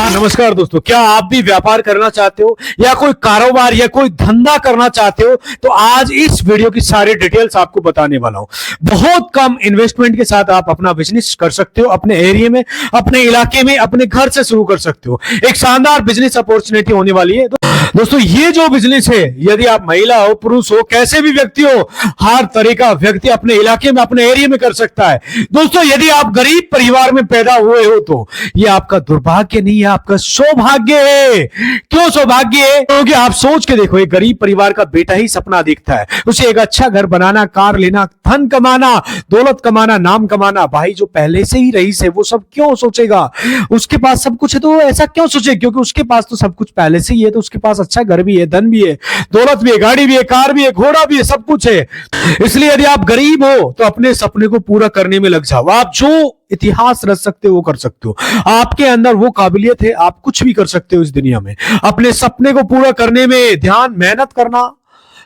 नमस्कार दोस्तों, क्या आप भी व्यापार करना चाहते हो या कोई कारोबार या कोई धंधा करना चाहते हो? तो आज इस वीडियो की सारी डिटेल्स आपको बताने वाला हूं। बहुत कम इन्वेस्टमेंट के साथ आप अपना बिजनेस कर सकते हो, अपने एरिया में, अपने इलाके में, अपने घर से शुरू कर सकते हो। एक शानदार बिजनेस अपॉर्चुनिटी होने वाली है दोस्तों। ये जो बिजनेस है, यदि आप महिला हो, पुरुष हो, कैसे भी व्यक्ति हो, हर तरह का व्यक्ति अपने इलाके में, अपने एरिया में कर सकता है। दोस्तों, यदि आप गरीब परिवार में पैदा हुए हो तो ये आपका दुर्भाग्य नहीं है, आपका सौभाग्य है। क्यों सौभाग्य है? क्योंकि आप सोच के देखो, एक गरीब परिवार का बेटा ही सपना देखता है, उसे एक अच्छा घर बनाना, कार लेना, धन कमाना, दौलत कमाना, नाम कमाना। भाई, जो पहले से ही रईस है वो सब क्यों सोचेगा? उसके पास सब कुछ है तो वो ऐसा क्यों सोचे? क्योंकि उसके पास तो सब कुछ पहले से ही है, तो उसके पास अच्छा घर भी है, धन भी है, दौलत भी है, गाड़ी भी है, कार भी है, घोड़ा भी है, सब कुछ है। इसलिए यदि आप गरीब हो तो अपने सपने को पूरा करने में लग जाओ। आप जो इतिहास रच सकते हो वो कर सकते हो। आपके अंदर वो काबिलियत है, आप कुछ भी कर सकते हो इस दुनिया में। अपने सपने को पूरा करने में ध्यान, मेहनत करना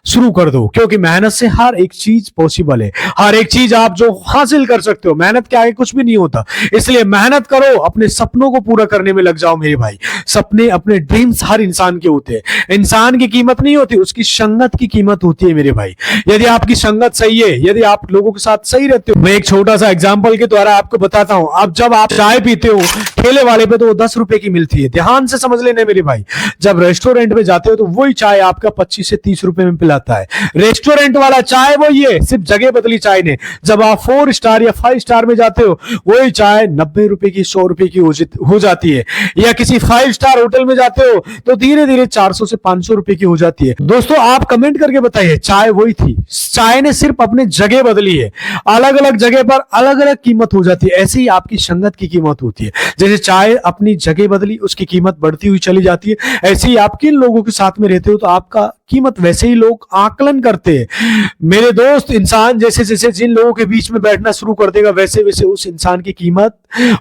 शुरू कर दो, क्योंकि मेहनत से हर एक चीज पॉसिबल है। हर एक चीज आप जो हासिल कर सकते हो, मेहनत के आगे कुछ भी नहीं होता। इसलिए मेहनत करो, अपने सपनों को पूरा करने में लग जाओ मेरे भाई। सपने, अपने ड्रीम्स हर इंसान के होते हैं। इंसान की कीमत नहीं होती, उसकी संगत की कीमत होती है मेरे भाई। यदि आपकी संगत सही है, यदि आप लोगों के साथ सही रहते हो। मैं एक छोटा सा एग्जाम्पल के द्वारा आपको बताता हूं। अब जब आप चाय पीते हो ठेले वाले पे, तो वो 10 रुपए की मिलती है। ध्यान से समझ लेने मेरे भाई। जब रेस्टोरेंट में जाते हो तो वही चाय आपका 25 से 30 रुपए में पिलाता है। रेस्टोरेंट वाला चाय वही है, सिर्फ जगह बदली चाय ने। जब आप 4 स्टार या 5 स्टार में जाते हो, वही चाय 90 रुपए की, 100 रुपए की हो जाती है। या किसी 5 स्टार होटल में जाते हो तो धीरे धीरे 400 से 500 रुपए की हो जाती है। दोस्तों, आप कमेंट करके बताइए, चाय वही थी, चाय ने सिर्फ अपने जगह बदली है। अलग अलग जगह पर अलग अलग कीमत हो जाती है। ऐसे ही आपकी संगत की कीमत होती है। जैसे चाय अपनी जगह बदली, उसकी कीमत बढ़ती हुई चली जाती है। ऐसे ही आप किन लोगों के साथ में रहते हो तो आपका कीमत वैसे ही लोग आकलन करते हैं। मेरे दोस्त, इंसान जैसे जैसे जिन लोगों के बीच में बैठना शुरू कर देगा, वैसे वैसे उस इंसान की कीमत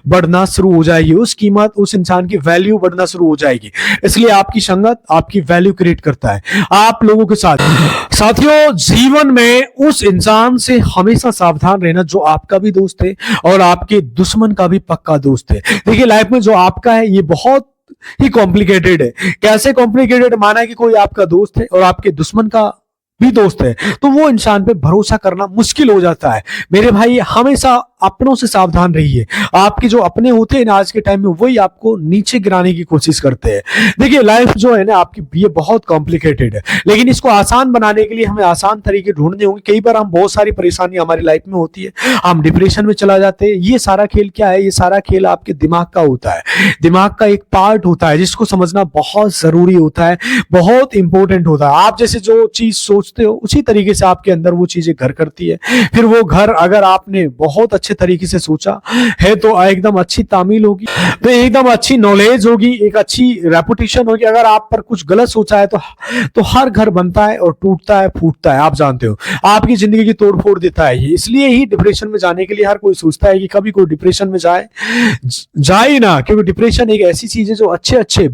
बढ़ना शुरू हो जाएगी। उस इंसान की वैल्यू बढ़ना शुरू हो जाएगी। इसलिए आपकी संगत आपकी वैल्यू क्रिएट करता है आप लोगों के साथ। साथियों, जीवन में उस इंसान से हमेशा सावधान रहना जो आपका भी दोस्त है और आपके दुश्मन का भी पक्का दोस्त है। देखिए, लाइफ में जो आपका है ये बहुत ही कॉम्प्लिकेटेड है। कैसे कॉम्प्लिकेटेड? माना कि कोई आपका दोस्त है और आपके दुश्मन का भी दोस्त है, तो वो इंसान पे भरोसा करना मुश्किल हो जाता है। मेरे भाई, हमेशा अपनों से सावधान रहिए। आपके जो अपने होते हैं ना आज के टाइम में, वही आपको नीचे गिराने की कोशिश करते हैं। देखिए, लाइफ जो है ना आपकी, ये बहुत कॉम्प्लिकेटेड है, लेकिन इसको आसान बनाने के लिए हमें आसान तरीके ढूंढने होंगे। कई बार हम बहुत सारी परेशानी हमारी लाइफ में होती है, हम डिप्रेशन में चला जाते हैं। ये सारा खेल क्या है? ये सारा खेल आपके दिमाग का होता है। दिमाग का एक पार्ट होता है जिसको समझना बहुत जरूरी होता है, बहुत इंपॉर्टेंट होता है। आप जैसे जो चीज सोचते हो उसी तरीके से आपके अंदर वो चीजें घर करती है। फिर वो घर, अगर आपने बहुत अच्छे तरीके से सोचा है तो एकदम अच्छी तामील होगी, तो एकदम अच्छी नॉलेज होगी, एक अच्छी रेपुटेशन होगी। अगर आप पर कुछ गलत सोचा है तो हर घर बनता है और टूटता है, फूटता है। आप जानते हो, आपकी जिंदगी की तोड़ फोड़ देता है ये। इसलिए ही डिप्रेशन में जाने के लिए हर कोई सोचता है कि कभी कोई डिप्रेशन में जाए ना, क्योंकि डिप्रेशन एक ऐसी चीज है जो अच्छे अच्छे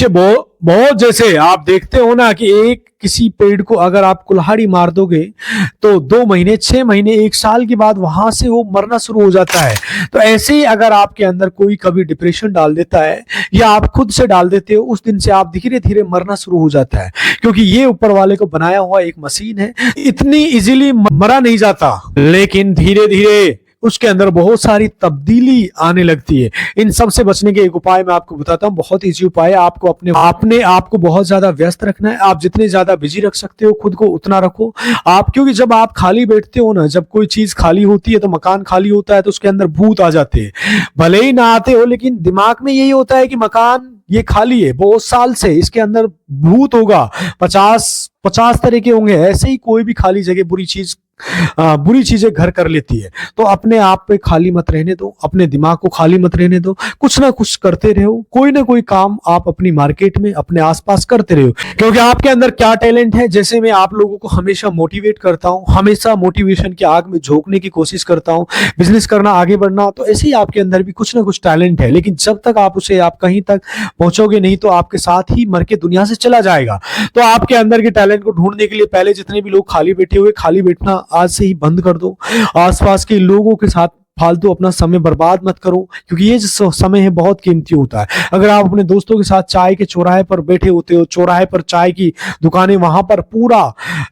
बहुत जैसे आप देखते हो ना कि एक किसी पेड़ को अगर आप कुल्हाड़ी मार दोगे तो 2 महीने, 6 महीने, 1 साल के बाद वहां से वो मरना शुरू हो जाता है। तो ऐसे ही अगर आपके अंदर कोई कभी डिप्रेशन डाल देता है या आप खुद से डाल देते हो, उस दिन से आप धीरे धीरे मरना शुरू हो जाता है। क्योंकि ये ऊपर वाले को बनाया हुआ एक मशीन है, इतनी इजीली मरा नहीं जाता, लेकिन धीरे धीरे उसके अंदर बहुत सारी तब्दीली आने लगती है। इन सब से बचने के एक उपाय मैं आपको बताता हूँ, बहुत इजी उपाय है। आपको अपने आप को बहुत ज्यादा व्यस्त रखना है। आप जितने ज्यादा बिजी रख सकते हो खुद को उतना रखो आप, क्योंकि जब आप खाली बैठते हो ना, जब कोई चीज खाली होती है तो मकान खाली होता है, तो उसके अंदर भूत आ जाते हैं। भले ही ना आते हो, लेकिन दिमाग में यही होता है कि मकान ये खाली है बहुत साल से, इसके अंदर भूत होगा, 50 तरह के होंगे। ऐसे ही कोई भी खाली जगह बुरी चीजें घर कर लेती है। तो अपने आप पे खाली मत रहने दो, अपने दिमाग को खाली मत रहने दो। कुछ ना कुछ करते रहो, कोई ना कोई काम आप अपनी मार्केट में, अपने आसपास करते रहो, क्योंकि आपके अंदर क्या टैलेंट है। जैसे मैं आप लोगों को हमेशा मोटिवेट करता हूँ, हमेशा मोटिवेशन की आग में झोंकने की कोशिश करता हूँ, बिजनेस करना, आगे बढ़ना, तो ऐसे ही आपके अंदर भी कुछ ना कुछ टैलेंट है। लेकिन जब तक आप कहीं तक पहुंचोगे नहीं, तो आपके साथ ही मर के दुनिया से चला जाएगा। तो आपके अंदर के टैलेंट को ढूंढने के लिए पहले जितने भी लोग खाली बैठे हुए, खाली बैठना आज से ही बंद कर दो। आसपास के लोगों के साथ फालतू अपना समय बर्बाद मत करो, क्योंकि ये जो समय है बहुत कीमती होता है। अगर आप अपने दोस्तों के साथ चाय के चौराहे पर बैठे होते हो, चौराहे पर चाय की दुकानें, वहां पर पूरा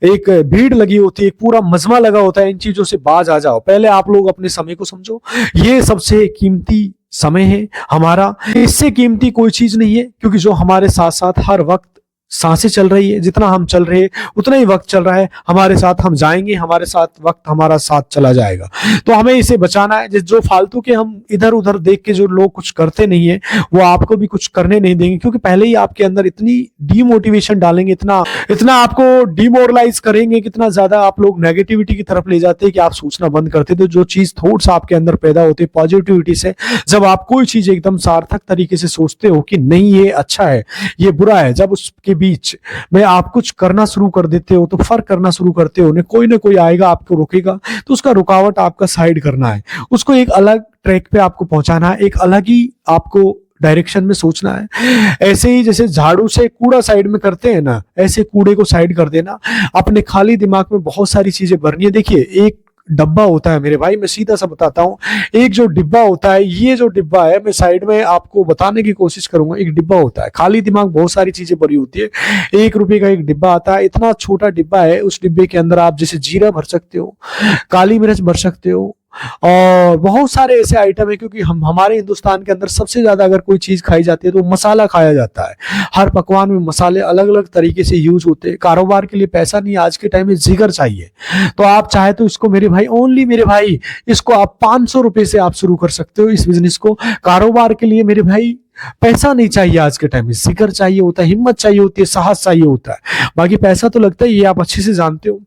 एक भीड़ लगी होती है, एक पूरा मजमा लगा होता है, इन चीजों से बाज आ जाओ। पहले आप लोग अपने समय को समझो, ये सबसे कीमती समय है हमारा, इससे कीमती कोई चीज नहीं है, क्योंकि जो हमारे साथ साथ हर वक्त सांसें चल रही है, जितना हम चल रहे हैं उतना ही वक्त चल रहा है, हमारे साथ हम जाएंगे, हमारे साथ वक्त हमारा साथ चला जाएगा। तो हमें इसे बचाना है। जो फालतू के हम इधर उधर देख के जो लोग कुछ करते नहीं है, वो आपको भी कुछ करने नहीं देंगे, क्योंकि पहले ही आपके अंदर इतनी डीमोटिवेशन डालेंगे, इतना इतना आपको डिमोरलाइज करेंगे, कितना ज्यादा आप लोग नेगेटिविटी की तरफ ले जाते हैं कि आप सोचना बंद करते। तो जो चीज थॉट्स आपके अंदर पैदा होते हैं पॉजिटिविटी से, जब आप कोई चीज एकदम सार्थक तरीके से सोचते हो कि नहीं ये अच्छा है, ये बुरा है, जब उसके बीच में आप कुछ करना शुरू कर देते हो, तो फर्क करना शुरू करते हो, ना कोई आएगा आपको रोकेगा, तो उसका रुकावट आपका साइड करना है, उसको एक अलग ट्रैक पे आपको पहुंचाना है, एक अलग ही आपको डायरेक्शन में सोचना है। ऐसे ही जैसे झाड़ू से कूड़ा साइड में करते हैं ना, ऐसे कूड़े को साइड कर देना, अपने खाली दिमाग में बहुत सारी चीजें भरनी है। देखिए एक डब्बा होता है मेरे भाई, मैं सीधा सा बताता हूँ, एक जो डिब्बा होता है, ये जो डिब्बा है, मैं साइड में आपको बताने की कोशिश करूंगा। एक डिब्बा होता है, खाली दिमाग बहुत सारी चीजें भरी होती है, 1 रुपए का एक डिब्बा आता है, इतना छोटा डिब्बा है, उस डिब्बे के अंदर आप जैसे जीरा भर सकते हो, काली मिर्च भर सकते हो, और बहुत सारे ऐसे आइटम है, क्योंकि हम हमारे हिंदुस्तान के अंदर सबसे ज्यादा अगर कोई चीज खाई जाती है तो मसाला खाया जाता है। हर पकवान में मसाले अलग अलग तरीके से यूज होते हैं। कारोबार के लिए पैसा नहीं, आज के टाइम में जिगर चाहिए। तो आप चाहे तो इसको मेरे भाई, ओनली मेरे भाई, इसको आप 500 रुपए से आप शुरू कर सकते हो इस बिजनेस को। कारोबार के लिए मेरे भाई पैसा नहीं चाहिए, आज के टाइम में जिगर चाहिए होता है, हिम्मत चाहिए होती है, साहस चाहिए होता है। बाकी पैसा तो लगता है, ये आप अच्छे से जानते हो।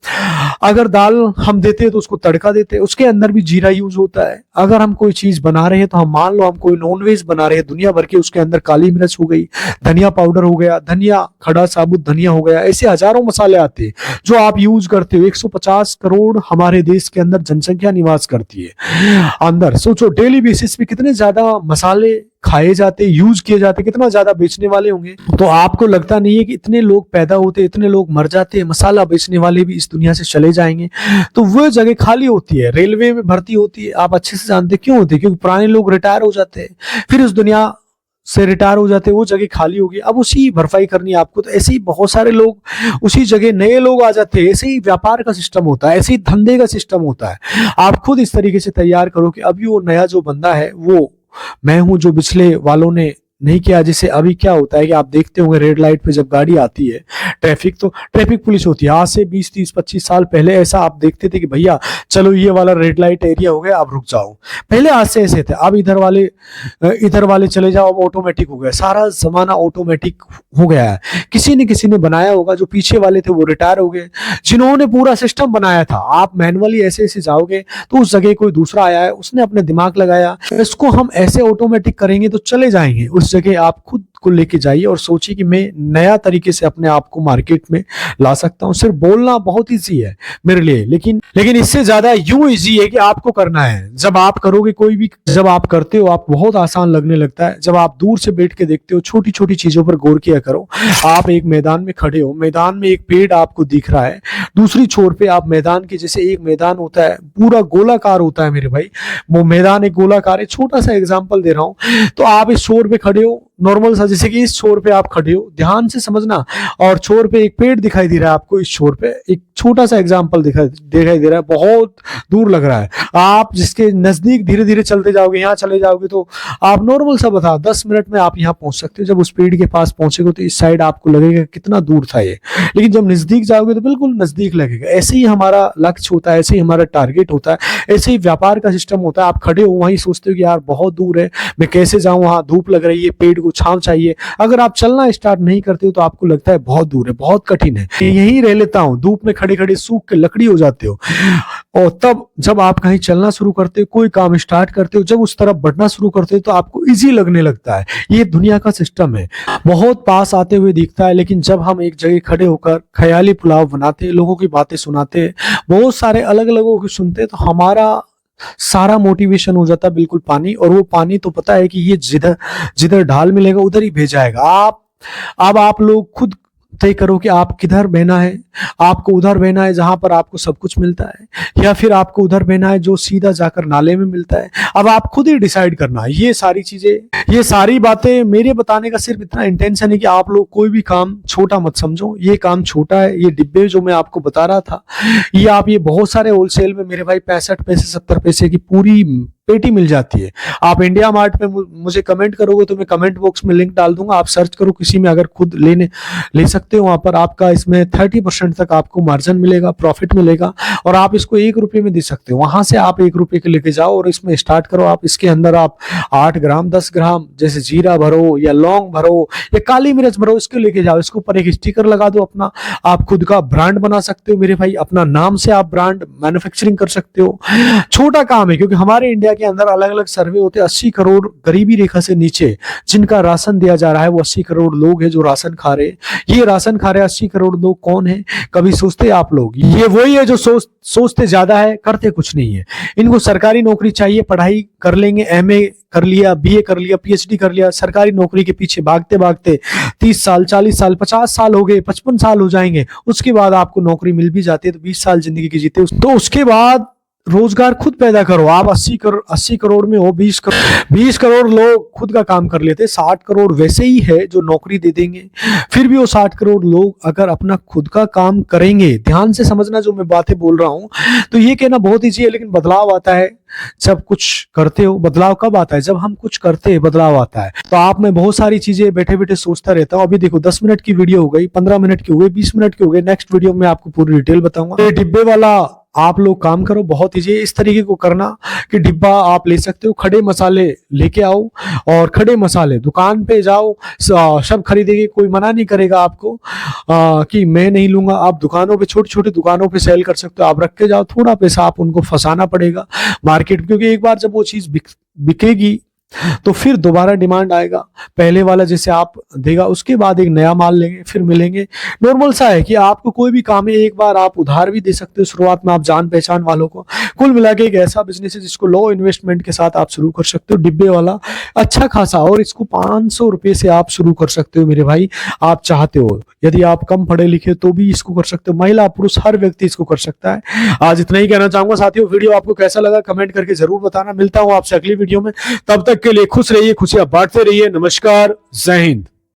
अगर दाल हम देते हैं तो उसको तड़का देते हैं, उसके अंदर भी जीरा यूज होता है। अगर हम कोई चीज बना रहे हैं, तो हम मान लो हम कोई नॉनवेज बना रहे हैं दुनिया भर के, उसके अंदर काली मिर्च हो गई, धनिया पाउडर हो गया, धनिया खड़ा साबुत धनिया हो गया, ऐसे हजारों मसाले आते हैं जो आप यूज करते हो। 150 करोड़ हमारे देश के अंदर जनसंख्या निवास करती है अंदर। सोचो डेली बेसिस पे कितने ज्यादा मसाले खाए जाते, यूज किए जाते, कितना ज्यादा बेचने वाले होंगे। तो आपको लगता नहीं है कि इतने लोग पैदा होते, इतने लोग मर जाते, मसाला बेचने वाले भी इस दुनिया से चले जाएंगे, तो वो जगह खाली होती है। रेलवे में भर्ती होती है, आप अच्छे से जानते क्यों होती है, क्योंकि पुराने लोग रिटायर हो जाते हैं, फिर उस दुनिया से रिटायर हो जाते हैं, वो जगह खाली होगी, अब उसी भरपाई करनी है आपको। तो ऐसे ही बहुत सारे लोग, उसी जगह नए लोग आ जाते हैं। ऐसे ही व्यापार का सिस्टम होता है, ऐसे ही धंधे का सिस्टम होता है। आप खुद इस तरीके से तैयार करो कि अभी वो नया जो बंदा है वो मैं हूं, जो पिछले वालों ने नहीं किया। जैसे अभी क्या होता है कि आप देखते होंगे रेड लाइट पे जब गाड़ी आती है, ट्रैफिक, तो ट्रैफिक पुलिस होती है। आज से 20, 30, 25 साल पहले ऐसा आप देखते थे कि भैया चलो ये वाला रेड लाइट एरिया हो गया, आप रुक जाओ। पहले आज से ऐसे थे, अब इधर वाले चले जाओ, अब ऑटोमेटिक हो गया। सारा जमाना ऑटोमेटिक हो गया है। किसी ने बनाया होगा, जो पीछे वाले थे वो रिटायर हो गए, जिन्होंने पूरा सिस्टम बनाया था। आप मैनुअली ऐसे ऐसे जाओगे तो उस जगह कोई दूसरा आया है, उसने अपने दिमाग लगाया, इसको हम ऐसे ऑटोमेटिक करेंगे तो चले जाएंगे। उस जगह आप खुद को लेके जाइए और सोचिए कि मैं नया तरीके से अपने आप को मार्केट में ला सकता हूं। सिर्फ बोलना बहुत इजी है मेरे लिए, लेकिन इससे ज्यादा यूं इजी है कि आपको करना है। जब आप करोगे, कोई भी जब आप करते हो, आप बहुत आसान लगने लगता है। जब आप दूर से बैठ के देखते हो, छोटी छोटी चीजों पर गौर किया करो। आप एक मैदान में खड़े हो, मैदान में एक पेड़ आपको दिख रहा है, दूसरी छोर पे आप मैदान के, जैसे एक मैदान होता है पूरा गोलाकार होता है मेरे भाई, वो मैदान एक गोलाकार है। छोटा सा एग्जांपल दे रहा हूं, तो आप इस छोर पे खड़े हो, नॉर्मल सा, जैसे कि इस छोर पे आप खड़े हो, ध्यान से समझना, और छोर पे एक पेड़ दिखाई दे रहा है आपको। इस छोर पे एक छोटा सा एग्जांपल दिखाई दे रहा है, बहुत दूर लग रहा है। आप जिसके नजदीक धीरे धीरे चलते जाओगे, यहाँ चले जाओगे, तो आप नॉर्मल सा बता 10 मिनट में आप यहाँ पहुंच सकते हो। जब उस पेड़ के पास पहुंचेगे तो इस साइड आपको लगेगा कितना दूर था ये, लेकिन जब नजदीक जाओगे तो बिल्कुल नजदीक लगेगा। ऐसे ही हमारा लक्ष्य होता है, ऐसे ही हमारा टारगेट होता है, ऐसे ही व्यापार का सिस्टम होता है। आप खड़े हो वहीं सोचते हो कि यार बहुत दूर है, मैं कैसे जाऊं, वहां धूप लग रही है, पेड़ को छांव चाहिए। अगर आप चलना स्टार्ट नहीं करते हो तो आपको लगता है बहुत दूर है, बहुत कठिन है, यहीं रह लेता हूं। धूप में खड़े खड़े सूख के लकड़ी हो जाते हो। और तब जब आप कहीं चलना शुरू करते हो, कोई काम स्टार्ट करते हो, जब उस तरफ बढ़ना शुरू करते हो तो आपको इजी लगने लगता है। ये दुनिया का सिस्टम है, बहुत पास आते हुए दिखता है, लेकिन जब हम एक जगह खड़े होकर ख्याली पुलाव बनाते, लोगों की बातें सुनाते, बहुत सारे अलग अलग लोगों की सुनते, तो हमारा सारा मोटिवेशन हो जाता है बिल्कुल पानी। और वो पानी तो पता है कि ये जिधर जिधर ढाल मिलेगा उधर ही भेजाएगा। अब आप लोग खुद तय करो कि आप किधर बहना है। आपको उधर बहना है जहां पर आपको सब कुछ मिलता है, या फिर आपको उधर बहना है जो सीधा जाकर नाले में मिलता है। अब आप खुद ही डिसाइड करना। ये सारी चीजें, ये सारी बातें मेरे बताने का सिर्फ इतना इंटेंशन है कि आप लोग कोई भी काम छोटा मत समझो। ये काम छोटा है। ये डिब्बे जो मैं आपको बता रहा था, ये आप ये बहुत सारे होलसेल में मेरे भाई 65 पैसे 70 पैसे की पूरी पेटी मिल जाती है। आप इंडिया मार्ट में मुझे कमेंट करोगे तो मैं कमेंट बॉक्स में लिंक डाल दूंगा। आप सर्च करो किसी में, अगर खुद ले सकते हो। वहां पर आपका इसमें 30% तक आपको मार्जिन मिलेगा, प्रॉफिट मिलेगा, और आप इसको 1 रुपए में दे सकते हो। वहां से आप 1 रुपए के लेके जाओ और इसमें स्टार्ट करो। आप इसके अंदर आप 8 ग्राम 10 ग्राम जैसे जीरा भरो या लौंग भरो या काली मिर्च भरो, इसको लेके जाओ। इसके ऊपर एक स्टिकर लगा दो अपना। आप खुद का ब्रांड बना सकते हो मेरे भाई। अपना नाम से आप ब्रांड मैन्युफैक्चरिंग कर सकते हो। छोटा काम है, क्योंकि हमारे इंडिया के अंदर अलग अलग सर्वे होते हैं। 80 करोड़ गरीबी रेखा से नीचे जिनका राशन दिया जा रहा है, वो 80 करोड़ लोग हैं जो राशन खा रहे हैं। ये राशन खा रहे 80 करोड़ लोग कौन है? कभी सोचते आप लोग? ये वही है जो सोचते ज्यादा है, करते कुछ नहीं है। इनको सरकारी नौकरी चाहिए, पढ़ाई कर लेंगे, एमए कर लिया, बीए कर लिया, पीएचडी कर लिया, सरकारी नौकरी के पीछे भागते भागते 30 साल 40 साल 50 साल हो गए, 55 साल हो जाएंगे। उसके बाद आपको नौकरी मिल भी जाती है तो 20 साल जिंदगी की जीते, तो उसके बाद रोजगार खुद पैदा करो। आप 80 करोड़ में हो, 20 करोड़ लोग खुद का काम कर लेते। 60 करोड़ वैसे ही है जो नौकरी दे देंगे। फिर भी वो 60 करोड़ लोग अगर अपना खुद का काम करेंगे, ध्यान से समझना जो मैं बातें बोल रहा हूं, तो ये कहना बहुत ईजी है, लेकिन बदलाव आता है जब कुछ करते हो। बदलाव कब आता है? जब हम कुछ करते हैं, बदलाव आता है। तो आप में बहुत सारी चीजें बैठे बैठे सोचता रहता हूँ। अभी देखो 10 मिनट की वीडियो हो गई, 15 मिनट की हो गई, 20 मिनट की हो गई। नेक्स्ट वीडियो में आपको पूरी डिटेल बताऊंगा। डिब्बे वाला आप लोग काम करो, बहुत ईजी है। इस तरीके को करना कि डिब्बा आप ले सकते हो, खड़े मसाले लेके आओ और खड़े मसाले दुकान पे जाओ, सब खरीदेंगे, कोई मना नहीं करेगा आपको कि मैं नहीं लूंगा। आप दुकानों पे, छोटी छोटी दुकानों पे सेल कर सकते हो। आप रख के जाओ, थोड़ा पैसा आप उनको फंसाना पड़ेगा मार्केट, क्योंकि एक बार जब वो चीज बिकेगी तो फिर दोबारा डिमांड आएगा। पहले वाला जैसे आप देगा, उसके बाद एक नया माल लेंगे, फिर मिलेंगे। नॉर्मल सा है कि आपको कोई भी काम है, एक बार आप उधार भी दे सकते हो शुरुआत में, आप जान पहचान वालों को। कुल मिला के एक ऐसा बिजनेस है जिसको लो इन्वेस्टमेंट के साथ आप शुरू कर सकते हो। डिब्बे वाला अच्छा खासा, और इसको 500 रुपए से आप शुरू कर सकते हो मेरे भाई, आप चाहते हो। यदि आप कम पढ़े लिखे तो भी इसको कर सकते हो। महिला पुरुष हर व्यक्ति इसको कर सकता है। आज इतना ही कहना चाहूंगा साथियों। वीडियो आपको कैसा लगा कमेंट करके जरूर बताना। मिलता हूं आपसे अगली वीडियो में, तब तक के लिए खुश रहिए, खुशियां बांटते रहिए। नमस्कार, जय हिंद।